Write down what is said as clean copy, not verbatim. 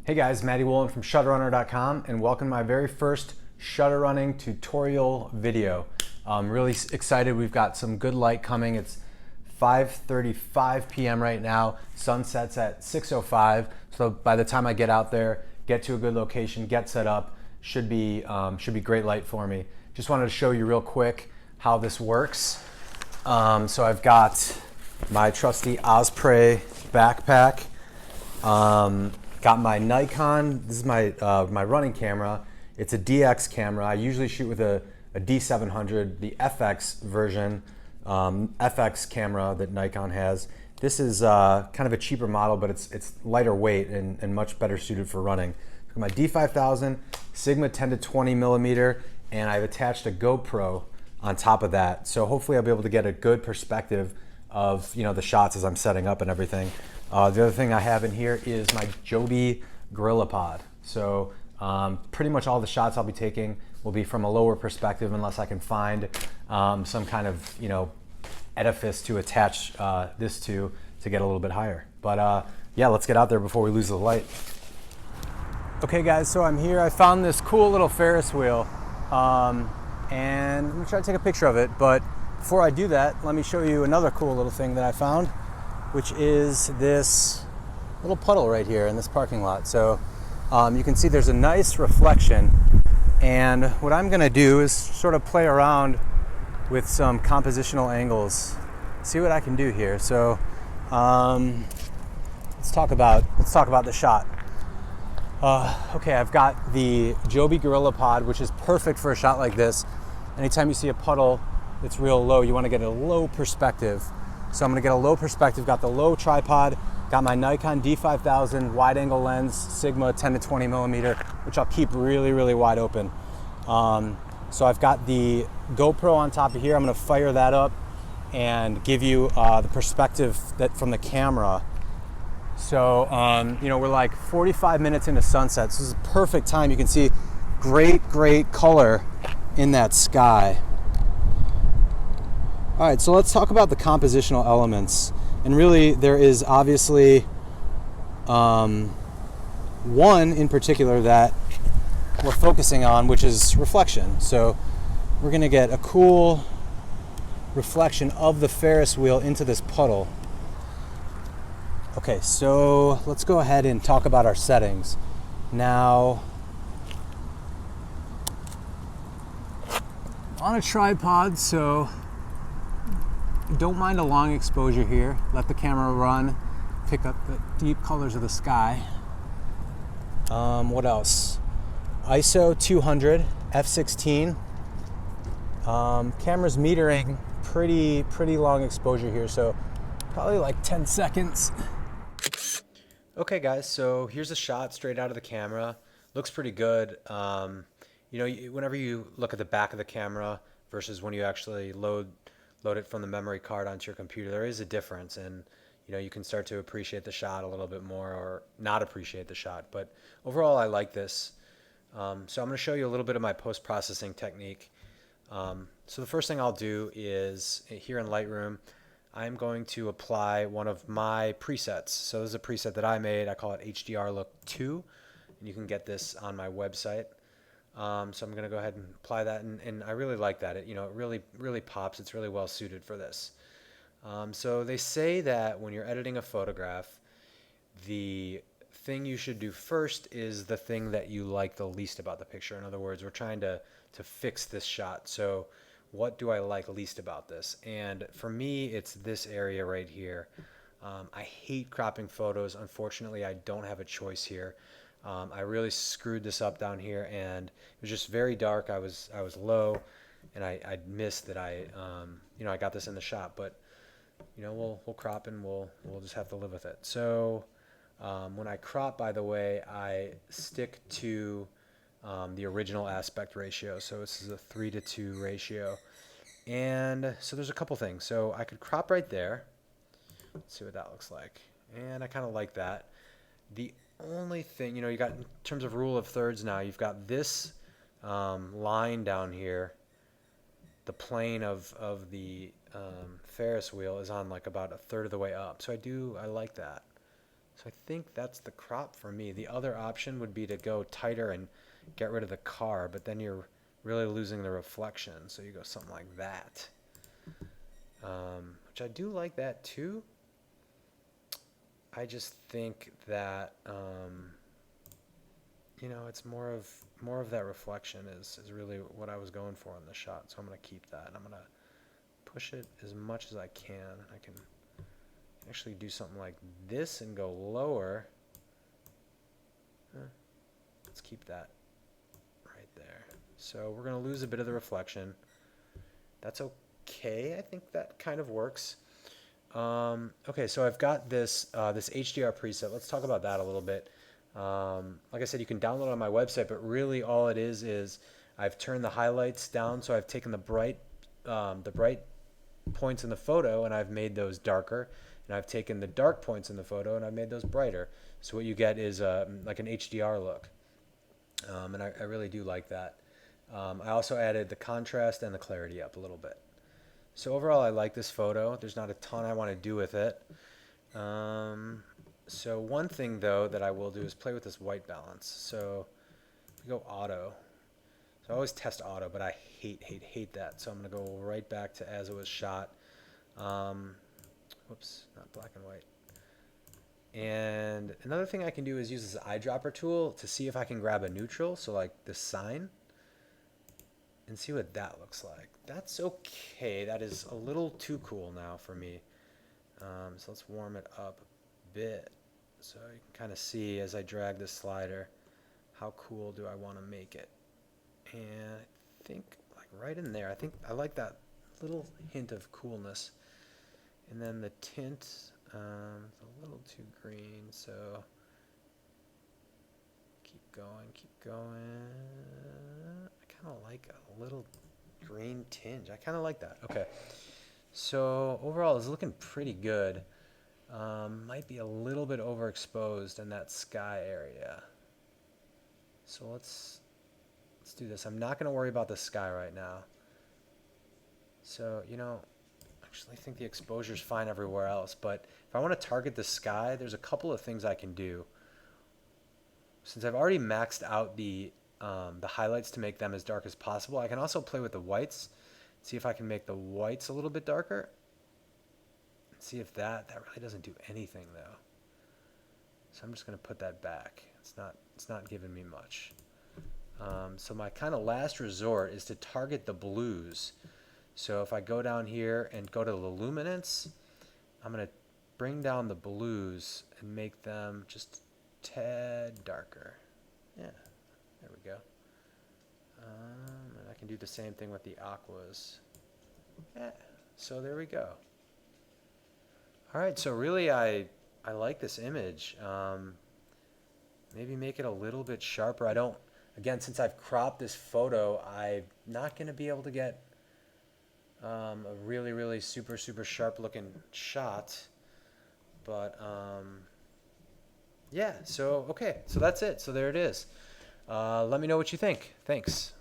Hey guys, Matty Woolen from shutterrunner.com and welcome to my very first shutter running tutorial video. I'm really excited. We've got some good light coming. It's 5:35 p.m. right now. Sun sets at 6:05. So by the time I get out there, get to a good location, get set up, should be great light for me. Just wanted to show you real quick how this works. So I've got my trusty Osprey backpack. Got my Nikon. This is my running camera. It's a DX camera. I usually shoot with a D700, the FX version, FX camera that Nikon has. This is kind of a cheaper model, but it's lighter weight and much better suited for running. My D5000, Sigma 10 to 20 millimeter, and I've attached a GoPro on top of that. So hopefully I'll be able to get a good perspective of the shots as I'm setting up and everything. The other thing I have in here is my Joby GorillaPod. So pretty much all the shots I'll be taking will be from a lower perspective unless I can find some kind of edifice to attach this to get a little bit higher. But yeah, let's get out there before we lose the light. Okay guys, so I'm here. I found this cool little Ferris wheel and I'm gonna try to take a picture of it. But before I do that, let me show you another cool little thing that I found, which is this little puddle right here in this parking lot. So you can see there's a nice reflection, and what I'm gonna do is sort of play around with some compositional angles, see what I can do here. So let's talk about the shot. Okay, I've got the Joby GorillaPod, which is perfect for a shot like this. Anytime you see a puddle that's real low, you want to get a low perspective. So I'm going to get a low perspective, got the low tripod, got my Nikon D5000 wide angle lens, Sigma 10 to 20 millimeter, which I'll keep really, really wide open. So I've got the GoPro on top of here. I'm going to fire that up and give you the perspective from the camera. So, we're like 45 minutes into sunset. So this is a perfect time. You can see great color in that sky. All right, so let's talk about the compositional elements. And really, there is obviously one in particular that we're focusing on, which is reflection. So we're gonna get a cool reflection of the Ferris wheel into this puddle. Okay, so let's go ahead and talk about our settings. Now, on a tripod, so don't mind a long exposure here. Let the camera run, pick up the deep colors of the sky. What else? ISO 200, f16. Camera's metering pretty long exposure here, so probably like 10 seconds. Okay guys, so here's a shot straight out of the camera. Looks pretty good. Whenever you look at the back of the camera versus when you actually load it from the memory card onto your computer, there is a difference, and you can start to appreciate the shot a little bit more or not appreciate the shot. But overall, I like this. So I'm going to show you a little bit of my post-processing technique. So the first thing I'll do is here in Lightroom, I'm going to apply one of my presets. So this is a preset that I made. I call it HDR Look 2, and you can get this on my website. So I'm going to go ahead and apply that, and I really like that. It really pops. It's really well suited for this. So they say that when you're editing a photograph, the thing you should do first is the thing that you like the least about the picture. In other words, we're trying to fix this shot. So what do I like least about this? And for me, it's this area right here. I hate cropping photos. Unfortunately, I don't have a choice here. I really screwed this up down here, and it was just very dark. I was low, and I missed that I got this in the shot. But we'll crop, and we'll just have to live with it. So when I crop, by the way, I stick to the original aspect ratio. So this is a 3:2 ratio. And so there's a couple things. So I could crop right there. Let's see what that looks like. And I kind of like that. The only thing, you got in terms of rule of thirds now, you've got this line down here. The plane of the Ferris wheel is on like about a third of the way up. So I like that. So I think that's the crop for me. The other option would be to go tighter and get rid of the car, but then you're really losing the reflection. So you go something like that, which I do like that too. I just think that you know, it's more of that reflection is really what I was going for in the shot. So I'm gonna keep that, and I'm gonna push it as much as I can. I can actually do something like this and go lower. Let's keep that right there. So we're gonna lose a bit of the reflection. That's okay. I think that kind of works. Okay, so I've got this this HDR preset. Let's talk about that a little bit. Like I said, you can download it on my website, but really all it is I've turned the highlights down, so I've taken the bright points in the photo and I've made those darker, and I've taken the dark points in the photo and I've made those brighter. So what you get is like an HDR look, and I really do like that. I also added the contrast and the clarity up a little bit. So overall, I like this photo. There's not a ton I want to do with it. So one thing though that I will do is play with this white balance. So we go auto. So I always test auto, but I hate that. So I'm gonna go right back to as it was shot. Whoops, not black and white. And another thing I can do is use this eyedropper tool to see if I can grab a neutral. So like this sign, and see what that looks like. That's okay. That is a little too cool now for me. So let's warm it up a bit. So you can kind of see as I drag this slider, how cool do I want to make it? And I think like right in there, I think I like that little hint of coolness. And then the tint, it's a little too green, so keep going, keep going. I kind of like a little green tinge. I kind of like that. Okay. So overall, it's looking pretty good. Might be a little bit overexposed in that sky area. So let's do this. I'm not going to worry about the sky right now. So, you know, actually I think the exposure's fine everywhere else, but if I want to target the sky, there's a couple of things I can do. Since I've already maxed out the highlights to make them as dark as possible, I can also play with the whites, see if I can make the whites a little bit darker. See if that really doesn't do anything though. So I'm just going to put that back. It's not giving me much. So my kind of last resort is to target the blues. So if I go down here and go to the luminance, I'm going to bring down the blues and make them just a tad darker. Yeah, there we go. And I can do the same thing with the aquas. Yeah, so there we go. All right, so really I like this image. Maybe make it a little bit sharper. Again, since I've cropped this photo, I'm not going to be able to get a really super sharp looking shot. But yeah, so okay, so that's it. So there it is. Let me know what you think. Thanks.